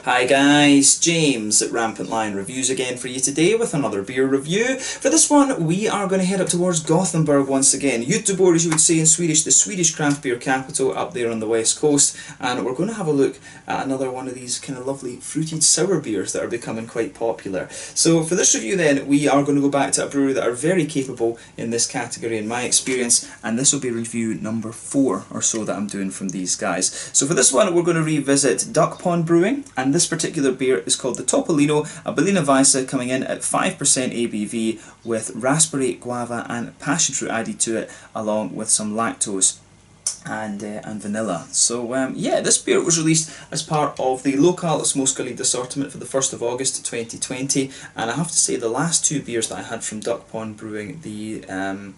Hi guys, James at Rampant Lion Reviews again for you today with another beer review. For this one, we are going to head up towards Gothenburg once again. Göteborg, as you would say in Swedish, the Swedish craft beer capital up there on the west coast. And we're going to have a look at another one of these kind of lovely fruited sour beers that are becoming quite popular. So for this review then, we are going to go back to a brewery that are very capable in this category in my experience. And this will be review number 4 or so that I'm doing from these guys. So for this one, we're going to revisit DuckPond Brewing. And this particular beer is called the Topolino, a Berliner Weisse, coming in at 5% ABV with raspberry, guava and passionfruit added to it, along with some lactose and vanilla. So yeah, this beer was released as part of the local Småskalig assortment for the 1st of August 2020, and I have to say the last 2 beers that I had from DuckPond Brewing, the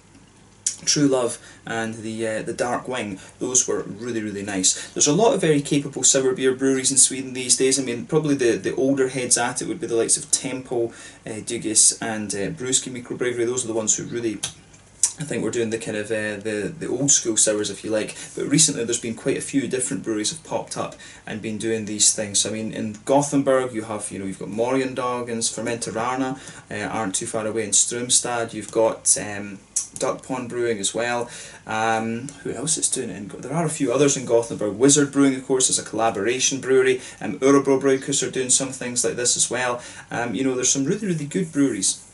True Love and the Dark Wing, those were really nice. There's a lot of very capable sour beer breweries in Sweden these days. I mean, probably the older heads at it would be the likes of Tempo, Dugges and Bruski Microbrewery. Those are the ones who really, I think, we're doing the kind of the old school sours, if you like. But recently there's been quite a few different breweries have popped up and been doing these things. So I mean, in Gothenburg you have, you've got Morgendagens, Fermentarana, aren't too far away in Strömstad. You've got DuckPond Brewing as well. Who else is doing it? There are a few others in Gothenburg. Wizard Brewing, of course, is a collaboration brewery. Örebro Brewkers are doing some things like this as well. There's some really good breweries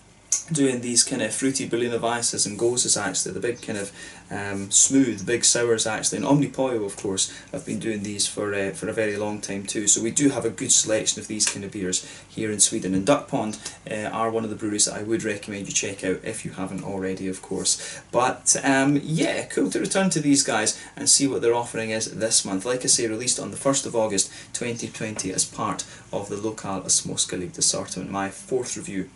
doing these kind of fruity Berliner Weisses and Goses, actually, the big kind of smooth, big sours actually, and Omnipollo, of course, have been doing these for a very long time too. So we do have a good selection of these kind of beers here in Sweden, and DuckPond are one of the breweries that I would recommend you check out if you haven't already, of course. But yeah, cool to return to these guys and see what their offering is this month. Like I say, released on the 1st of August 2020 as part of the local Småskalig assortment, my 4th review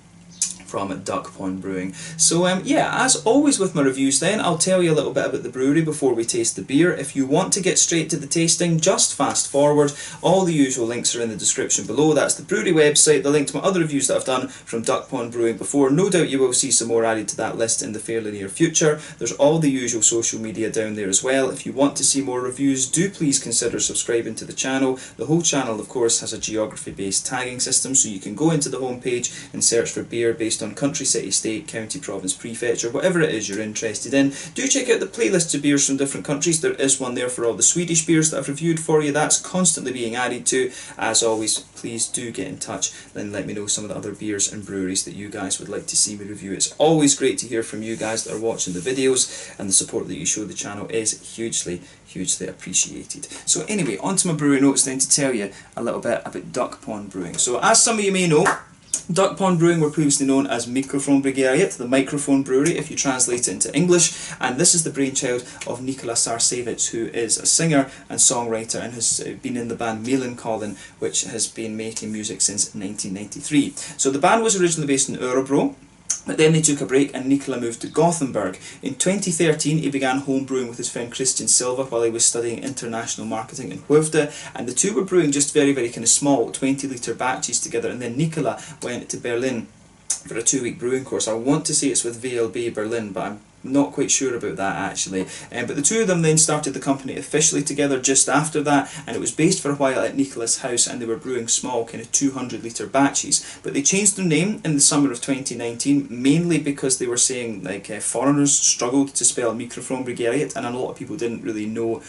from DuckPond Brewing. So yeah, as always with my reviews then, I'll tell you a little bit about the brewery before we taste the beer. If you want to get straight to the tasting, just fast forward. All the usual links are in the description below. That's the brewery website, the link to my other reviews that I've done from DuckPond Brewing before. No doubt you will see some more added to that list in the fairly near future. There's all the usual social media down there as well. If you want to see more reviews, do please consider subscribing to the channel. The whole channel, of course, has a geography based tagging system, so you can go into the homepage and search for beer based on country, city, state, county, province, prefecture, whatever it is you're interested in. Do check out the playlists of beers from different countries. There is one there for all the Swedish beers that I've reviewed for you. That's constantly being added to. As always, please do get in touch and let me know some of the other beers and breweries that you guys would like to see me review. It's always great to hear from you guys that are watching the videos, and the support that you show the channel is hugely appreciated. So anyway, on to my brewery notes then to tell you a little bit about DuckPond Brewing. So as some of you may know, DuckPond Brewing were previously known as Mikrofonbryggeriet, the microphone brewery if you translate it into English, and this is the brainchild of Nikola Sarcevich, who is a singer and songwriter and has been in the band Millencolin, which has been making music since 1993. So the band was originally based in Örebro, but then they took a break and Nikola moved to Gothenburg. In 2013 he began home brewing with his friend Christian Silva while he was studying international marketing in Skövde, and the two were brewing just very kind of small 20-litre batches together, and then Nikola went to Berlin for a 2-week brewing course. I want to say it's with VLB Berlin, but I'm not quite sure about that actually. But the two of them then started the company officially together just after that, and it was based for a while at Nikola's house, and they were brewing small kind of 200-litre batches. But they changed their name in the summer of 2019, mainly because they were saying foreigners struggled to spell Mikrofonbryggeriet, and a lot of people didn't really know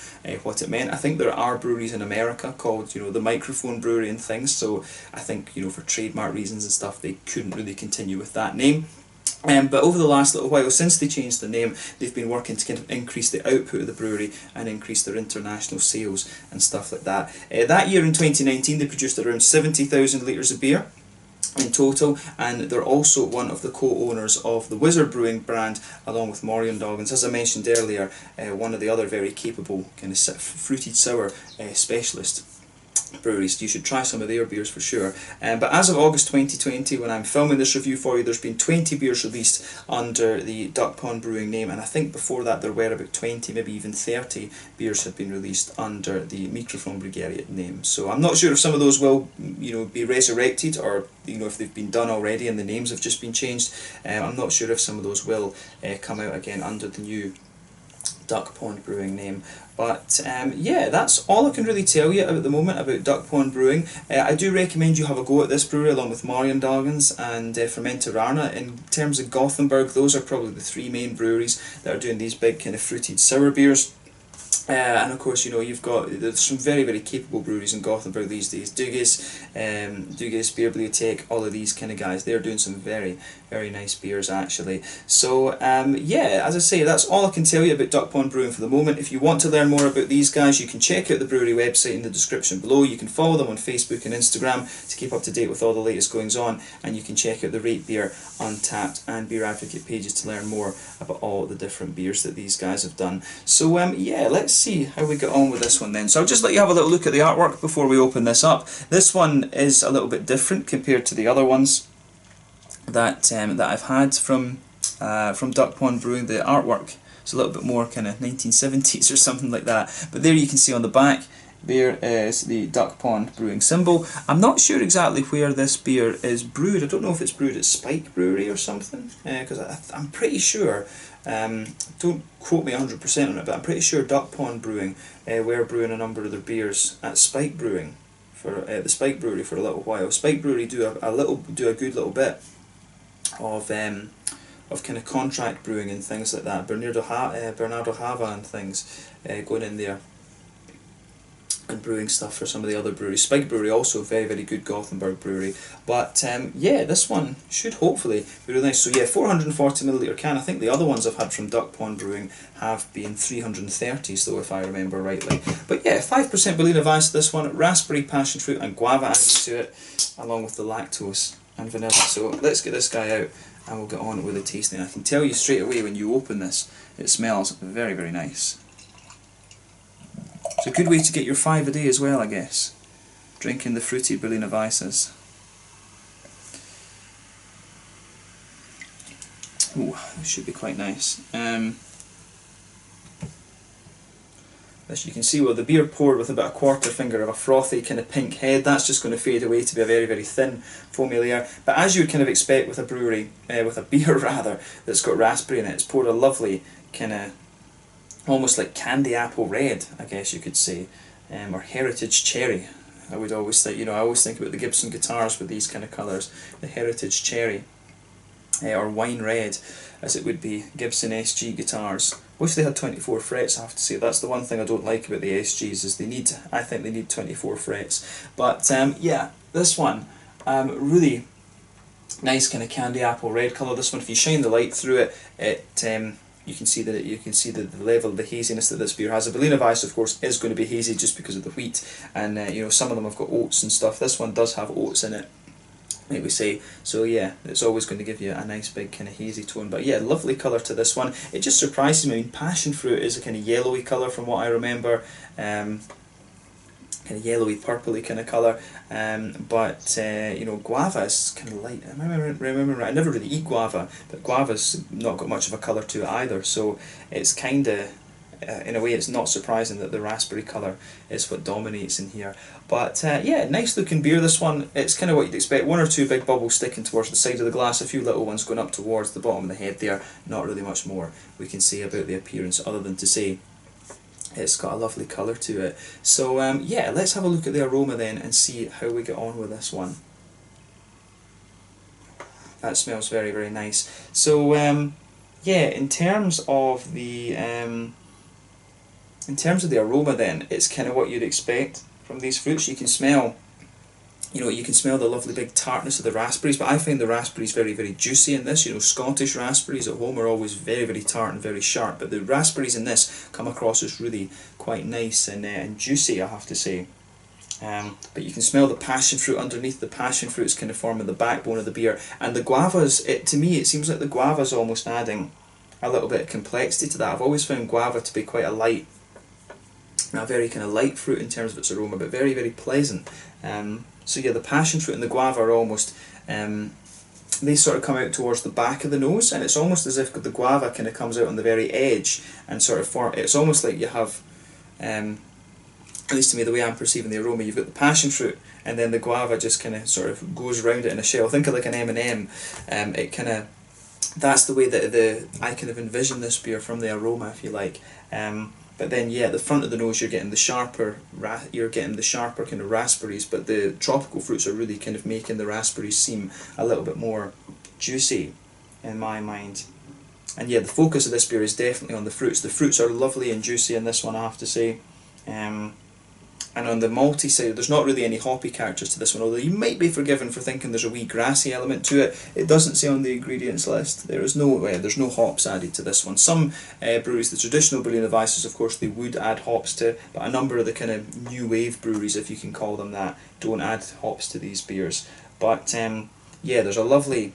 what it meant. I think there are breweries in America called, the Microphone Brewery and things, so I think, for trademark reasons and stuff, they couldn't really continue with that name. But over the last little while, since they changed the name, they've been working to kind of increase the output of the brewery and increase their international sales and stuff like that. That year in 2019 they produced around 70,000 litres of beer in total, and they're also one of the co-owners of the Wizard Brewing brand along with Morgendagens. As I mentioned earlier, one of the other very capable kind of fruited sour specialist breweries. You should try some of their beers for sure. But as of August 2020, when I'm filming this review for you, there's been 20 beers released under the DuckPond Brewing name, and I think before that there were about 20, maybe even 30 beers have been released under the Mikrofonbryggeriet name. So I'm not sure if some of those will, be resurrected, or if they've been done already and the names have just been changed. I'm not sure if some of those will come out again under the new DuckPond Brewing name. But yeah, that's all I can really tell you at the moment about DuckPond Brewing. I do recommend you have a go at this brewery along with Mariendagens and Fermentarana. In terms of Gothenburg, those are probably the three main breweries that are doing these big kind of fruited sour beers. And of course, you know, there's some very, very capable breweries in Gothenburg these days. Duges, Bierbibliothek, all of these kind of guys, they're doing some very, very nice beers actually. So yeah, as I say, that's all I can tell you about DuckPond Brewing for the moment. If you want to learn more about these guys, you can check out the brewery website in the description below. You can follow them on Facebook and Instagram to keep up to date with all the latest goings on, and you can check out the Rate Beer, Untappd and Beer Advocate pages to learn more about all the different beers that these guys have done. So yeah, let's see how we get on with this one then. So I'll just let you have a little look at the artwork before we open this up. This one is a little bit different compared to the other ones that I've had from DuckPond Brewing. The artwork is a little bit more kind of 1970s or something like that. But there you can see on the back, there is the DuckPond Brewing symbol. I'm not sure exactly where this beer is brewed. I don't know if it's brewed at Spike Brewery or something, because I'm pretty sure, don't quote me 100% on it, but I'm pretty sure DuckPond Brewing were brewing a number of their beers at Spike Brewing for the Spike Brewery for a little while. Spike Brewery do a good little bit of kind of contract brewing and things like that. Bernardo Hava and things going in there and brewing stuff for some of the other breweries. Spike Brewery also a very, very good Gothenburg brewery. But yeah, this one should hopefully be really nice. So yeah, 440ml can. I think the other ones I've had from DuckPond Brewing have been 330s though, if I remember rightly. But yeah, 5% Berliner Weisse this one, raspberry, passion fruit and guava added to it, along with the lactose and vanilla. So let's get this guy out and we'll get on with the tasting. I can tell you straight away when you open this, it smells very, very nice. It's a good way to get your 5 a day as well, I guess. Drinking the fruity Berliner Weisses. Ooh, this should be quite nice. As you can see, well, the beer poured with about a quarter finger of a frothy kind of pink head. That's just going to fade away to be a very, very thin foamy layer. But as you would kind of expect with a brewery, with a beer rather, that's got raspberry in it, it's poured a lovely kind of almost like candy apple red, I guess you could say, or heritage cherry. I would always think, I always think about the Gibson guitars with these kind of colours, the heritage cherry, or wine red, as it would be Gibson SG guitars. Wish they had 24 frets, I have to say. That's the one thing I don't like about the SGs, is I think they need 24 frets. But yeah, this one, really nice kind of candy apple red colour. This one, if you shine the light through it, you can see the level of the haziness that this beer has. The Berliner Weisse, of course, is going to be hazy just because of the wheat, and some of them have got oats and stuff. This one does have oats in it, like we say. So yeah, it's always going to give you a nice big kind of hazy tone. But yeah, lovely colour to this one. It just surprises me. I mean, passion fruit is a kind of yellowy colour from what I remember. Kind of yellowy, purpley kind of colour, but guava is kind of light. I remember right. I never really eat guava, but guava's not got much of a colour to it either. So it's kind of, in a way, it's not surprising that the raspberry colour is what dominates in here. But yeah, nice looking beer. This one, it's kind of what you'd expect. One or two big bubbles sticking towards the side of the glass, a few little ones going up towards the bottom of the head there. Not really much more we can say about the appearance, other than to say it's got a lovely colour to it. So yeah, let's have a look at the aroma then and see how we get on with this one. That smells very, very nice. So yeah, in terms of the aroma then, it's kind of what you'd expect from these fruits. You can smell, you can smell the lovely big tartness of the raspberries, but I find the raspberries very, very juicy in this. Scottish raspberries at home are always very, very tart and very sharp, but the raspberries in this come across as really quite nice and juicy, I have to say. But you can smell the passion fruit underneath. The passion fruit is kind of forming the backbone of the beer, and the guavas, to me it seems like the guava's almost adding a little bit of complexity to that. I've always found guava to be quite a very kind of light fruit in terms of its aroma, but very, very pleasant. So yeah, the passion fruit and the guava are almost, they sort of come out towards the back of the nose, and it's almost as if the guava kind of comes out on the very edge and sort of it's almost like you have, at least to me, the way I'm perceiving the aroma, you've got the passion fruit and then the guava just kind of sort of goes round it in a shell. Think of like an M&M. It kind of, that's the way that I kind of envision this beer from the aroma, if you like. But then, yeah, at the front of the nose, you're getting the sharper kind of raspberries. But the tropical fruits are really kind of making the raspberries seem a little bit more juicy, in my mind. And yeah, the focus of this beer is definitely on the fruits. The fruits are lovely and juicy in this one, I have to say. And on the malty side, there's not really any hoppy characters to this one, although you might be forgiven for thinking there's a wee grassy element to it. It doesn't say on the ingredients list. There's no hops added to this one. Some breweries, the traditional Berliner Weisses, of course, they would add hops to, but a number of the kind of new wave breweries, if you can call them that, don't add hops to these beers. But yeah, there's a lovely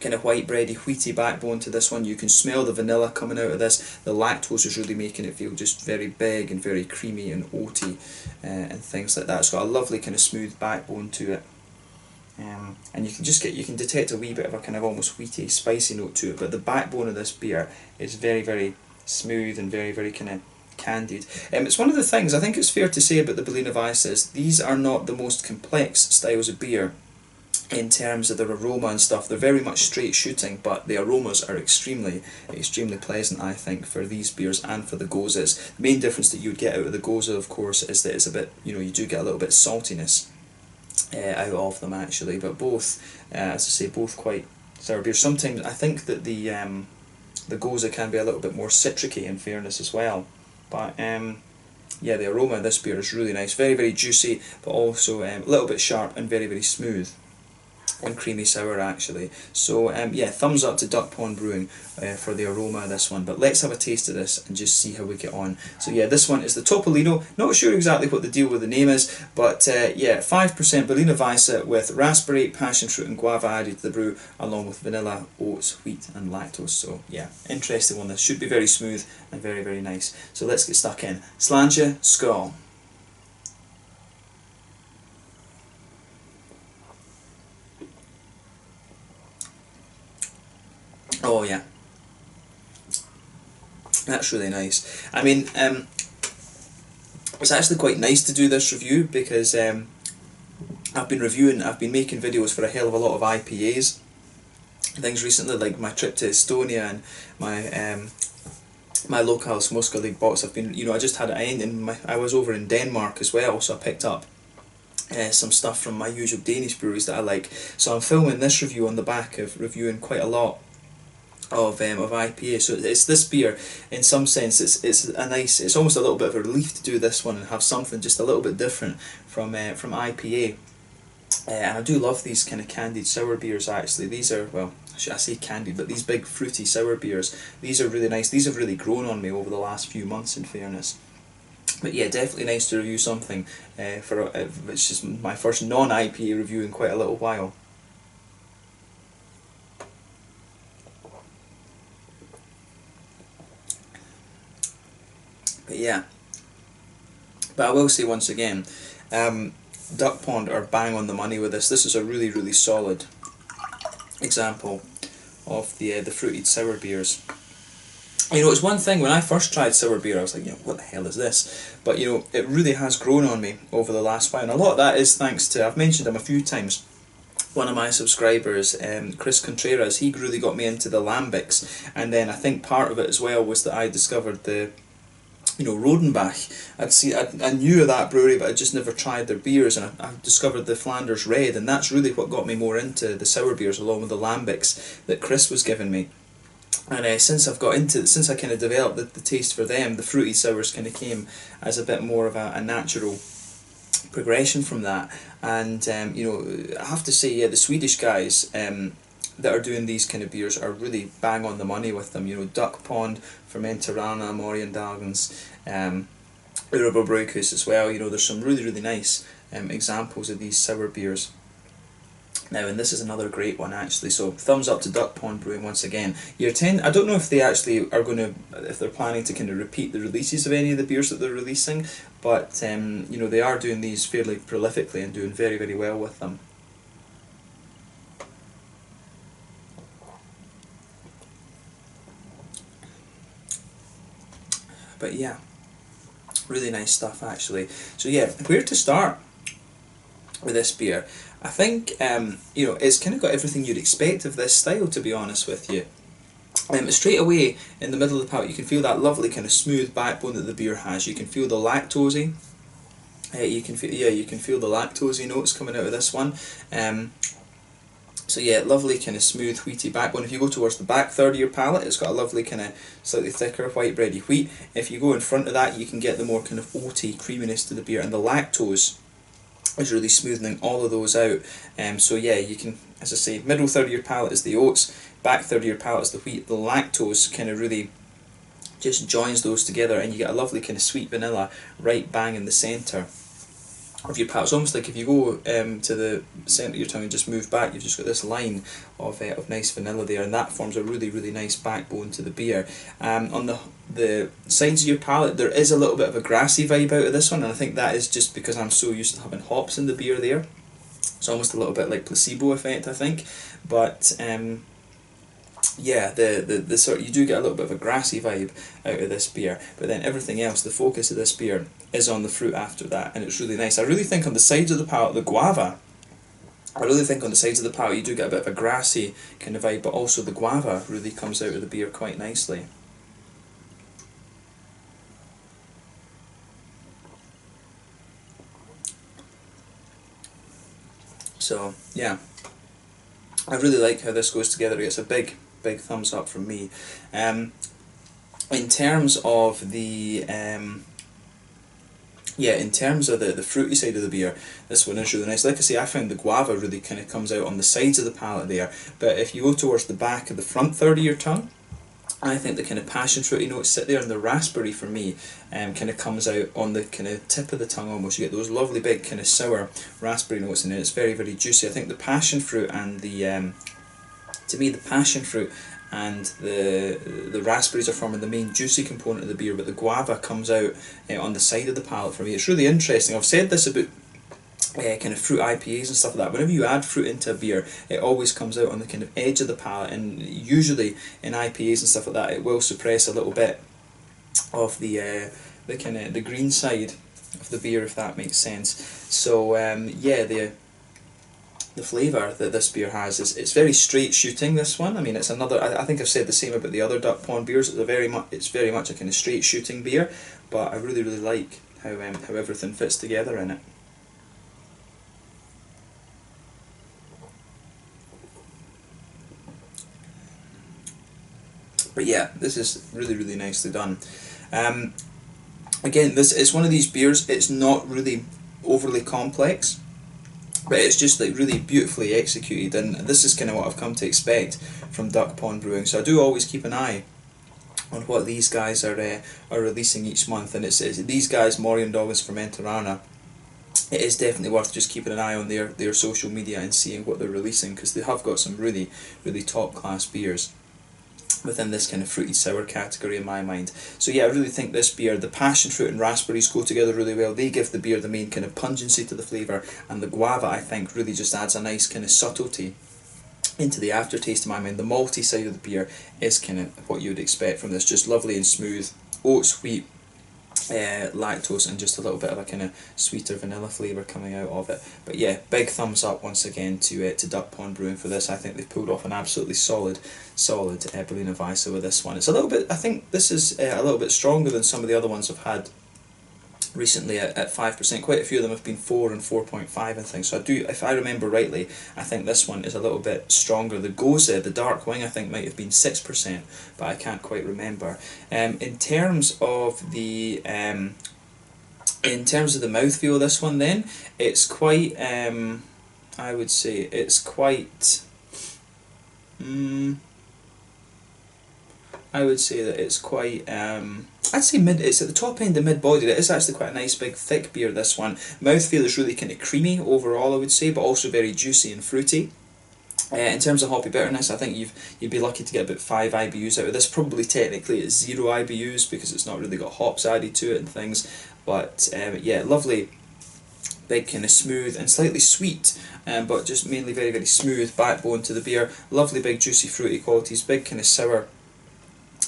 kind of white bready, wheaty backbone to this one. You can smell the vanilla coming out of this. The lactose is really making it feel just very big and very creamy and oaty and things like that. It's got a lovely kind of smooth backbone to it. And you can detect a wee bit of a kind of almost wheaty, spicy note to it, but the backbone of this beer is very, very smooth and very, very kind of candied. It's one of the things I think it's fair to say about the Berliner Weisses. These are not the most complex styles of beer in terms of their aroma and stuff. They're very much straight shooting, but the aromas are extremely pleasant, I think, for these beers and for the Goses. The main difference that you would get out of the Gose, of course, is that it's a bit, you do get a little bit of saltiness out of them, actually, but both, as I say, both quite sour beers. Sometimes I think that the Gose can be a little bit more citricy, in fairness, as well, but yeah, the aroma of this beer is really nice, very, very juicy, but also a little bit sharp and very, very smooth. And creamy sour, actually. So yeah, thumbs up to DuckPond Brewing for the aroma of this one. But let's have a taste of this and just see how we get on. So yeah, this one is the Topolino. Not sure exactly what the deal with the name is, but yeah, 5% Berliner Weisse with raspberry, passion fruit and guava added to the brew, along with vanilla, oats, wheat and lactose. So yeah, interesting one. This should be very smooth and very, very nice. So let's get stuck in. Sláinte, skål. Oh yeah, that's really nice. I mean, it's actually quite nice to do this review because I've been making videos for a hell of a lot of IPAs, things recently, like my trip to Estonia and my my local Smoska League box. I've been, I just had it in I was over in Denmark as well, so I picked up some stuff from my usual Danish breweries that I like. So I'm filming this review on the back of reviewing quite a lot of IPA. So it's this beer, in some sense, it's almost a little bit of a relief to do this one and have something just a little bit different from IPA. And I do love these kind of candied sour beers, actually. These are, well, I say candied, but these big fruity sour beers, these are really nice. These have really grown on me over the last few months, in fairness. But yeah, definitely nice to review something which is my first non-IPA review in quite a little while. But yeah, but I will say once again, DuckPond are bang on the money with this. This is a really, really solid example of the fruited sour beers. It's one thing, when I first tried sour beer, I was like, what the hell is this? But it really has grown on me over the last while, and a lot of that is thanks to, I've mentioned him a few times, one of my subscribers, Chris Contreras. He really got me into the lambics, and then I think part of it as well was that I discovered the Rodenbach. I knew of that brewery, but I just never tried their beers, and I discovered the Flanders Red, and that's really what got me more into the sour beers, along with the lambics that Chris was giving me. And since I kind of developed the taste for them, the fruity sours kind of came as a bit more of a natural progression from that. And I have to say, yeah, the Swedish guys that are doing these kind of beers are really bang on the money with them. DuckPond, Fermentarana, Morgendagens, Urbo Brewhus as well. There's some really, really nice examples of these sour beers. Now, and this is another great one, actually. So thumbs up to DuckPond Brewing once again. I don't know if they actually are if they're planning to kind of repeat the releases of any of the beers that they're releasing, but they are doing these fairly prolifically and doing very, very well with them. But yeah, really nice stuff, actually. So yeah, where to start with this beer? I think it's kind of got everything you'd expect of this style, to be honest with you. Straight away in the middle of the palate you can feel that lovely kind of smooth backbone that the beer has. You can feel the lactosey. You can feel the lactosey notes coming out of this one. So yeah, lovely kind of smooth wheaty backbone. If you go towards the back third of your palate, it's got a lovely kind of slightly thicker white bready wheat. If you go in front of that, you can get the more kind of oaty creaminess to the beer, and the lactose is really smoothing all of those out. So yeah, you can, as I say, middle third of your palate is the oats, back third of your palate is the wheat. The lactose kind of really just joins those together, and you get a lovely kind of sweet vanilla right bang in the centre of your palate. It's almost like if you go to the centre of your tongue and just move back, you've just got this line of nice vanilla there, and that forms a really, really nice backbone to the beer. On the sides of your palate, there is a little bit of a grassy vibe out of this one, and I think that is just because I'm so used to having hops in the beer there. It's almost a little bit like placebo effect, I think. But yeah, the sort you do get a little bit of a grassy vibe out of this beer, but then everything else, the focus of this beer is on the fruit after that, and it's really nice. I really think on the sides of the palate, the guava, I really think on the sides of the palate you do get a bit of a grassy kind of vibe, but also the guava really comes out of the beer quite nicely. So yeah, I really like how this goes together. It's a big thumbs up from me. In terms of the in terms of the fruity side of the beer, this one is really nice. Like I say, I found the guava really kind of comes out on the sides of the palate there, but if you go towards the back of the front third of your tongue, I think the kind of passion fruity notes sit there, and the raspberry for me kind of comes out on the kind of tip of the tongue almost. You get those lovely big kind of sour raspberry notes in it. It's very, very juicy. I think the passion fruit and the to me, the passion fruit and the raspberries are forming the main juicy component of the beer, but the guava comes out on the side of the palate for me. It's really interesting. I've said this about kind of fruit IPAs and stuff like that. Whenever you add fruit into a beer, it always comes out on the kind of edge of the palate, and usually in IPAs and stuff like that, it will suppress a little bit of the kind of the green side of the beer, if that makes sense. So yeah, the flavour that this beer has is it's very straight shooting. This one, I mean, it's another. I think I've said the same about the other DuckPond beers. It's very much a kind of straight shooting beer, but I really like how everything fits together in it. But yeah, this is really nicely done. Again, this is one of these beers. It's not really overly complex, but it's just like really beautifully executed, and this is kind of what I've come to expect from DuckPond Brewing. So I do always keep an eye on what these guys are releasing each month, and it's these guys, Morgendagens Fermentarana. It is definitely worth just keeping an eye on their social media and seeing what they're releasing, because they have got some really top class beers within this kind of fruity sour category in my mind. So yeah, I really think this beer, the passion fruit and raspberries go together really well. They give the beer the main kind of pungency to the flavour, and the guava, I think, really just adds a nice kind of subtlety into the aftertaste in my mind. The malty side of the beer is kind of what you would expect from this, just lovely and smooth, oats, wheat, lactose, and just a little bit of a kind of sweeter vanilla flavour coming out of it. But yeah, big thumbs up once again to DuckPond Brewing for this. I think they've pulled off an absolutely solid Berliner Weisse with this one. It's a little bit, I think this is a little bit stronger than some of the other ones I've had recently at 5%. Quite a few of them have been 4 and 4.5 and things. So I do, if I remember rightly, I think this one is a little bit stronger. The Gose, the Dark Wing, I think might have been 6%, but I can't quite remember. In terms of the mouthfeel of this one, then it's quite I would say it's quite I would say that it's quite I'd say it's at the top end of mid-bodied. It is actually quite a nice big thick beer, this one. Mouthfeel is really kind of creamy overall, I would say, but also very juicy and fruity. In terms of hoppy bitterness, I think you'd be lucky to get about 5 IBUs out of this. Probably technically it's 0 IBUs because it's not really got hops added to it and things. But yeah, lovely, big kind of smooth and slightly sweet, but just mainly very smooth backbone to the beer. Lovely big juicy fruity qualities, big kind of sour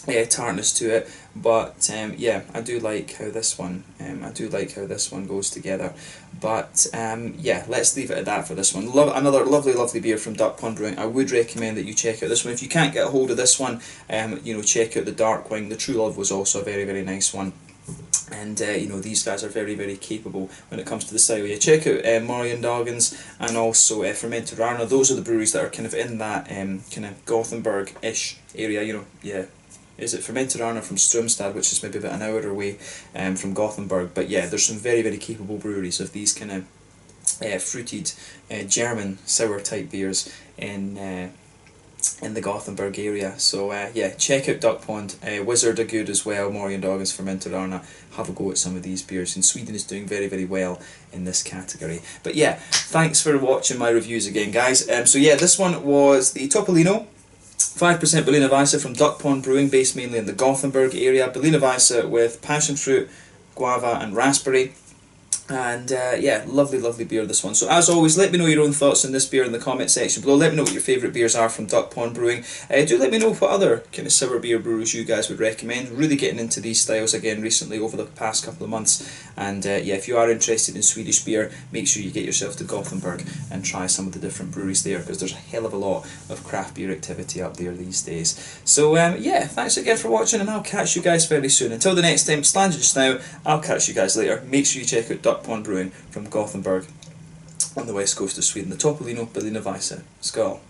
tartness to it, but yeah, I do like how this one goes together. But yeah, let's leave it at that for this one. Another lovely beer from DuckPond Brewing. I would recommend that you check out this one. If you can't get a hold of this one, you know, check out the Darkwing. The True Love was also a very nice one. And you know, these guys are very capable when it comes to the style. Yeah, check out Morgendagens and also Fermented Arna. Those are the breweries that are kind of in that kind of Gothenburg-ish area. You know, yeah. Is it Fermented Arna from Strömstad, which is maybe about an hour away from Gothenburg. But yeah, there's some very capable breweries of these kind of fruited German sour type beers in the Gothenburg area. So yeah, check out DuckPond. Wizard are good as well. Morgendagens, Fermented Arna. Have a go at some of these beers. And Sweden is doing very well in this category. But yeah, thanks for watching my reviews again, guys. So yeah, this one was the Topolino 5% Berliner Weisse from DuckPond Brewing, based mainly in the Gothenburg area. Berliner Weisse with Passsionfruit, Guava and Raspberry. And yeah, lovely beer, this one. So as always, let me know your own thoughts on this beer in the comment section below. Let me know what your favourite beers are from DuckPond Brewing. Do let me know what other kind of sour beer breweries you guys would recommend. Really getting into these styles again recently over the past couple of months. And yeah, if you are interested in Swedish beer, make sure you get yourself to Gothenburg and try some of the different breweries there, because there's a hell of a lot of craft beer activity up there these days. So yeah, thanks again for watching, and I'll catch you guys very soon. Until the next time, Slanger just now, I'll catch you guys later. Make sure you check out DuckPond Brewing from Gothenburg on the west coast of Sweden. The Topolino Berliner Weisse. Skål!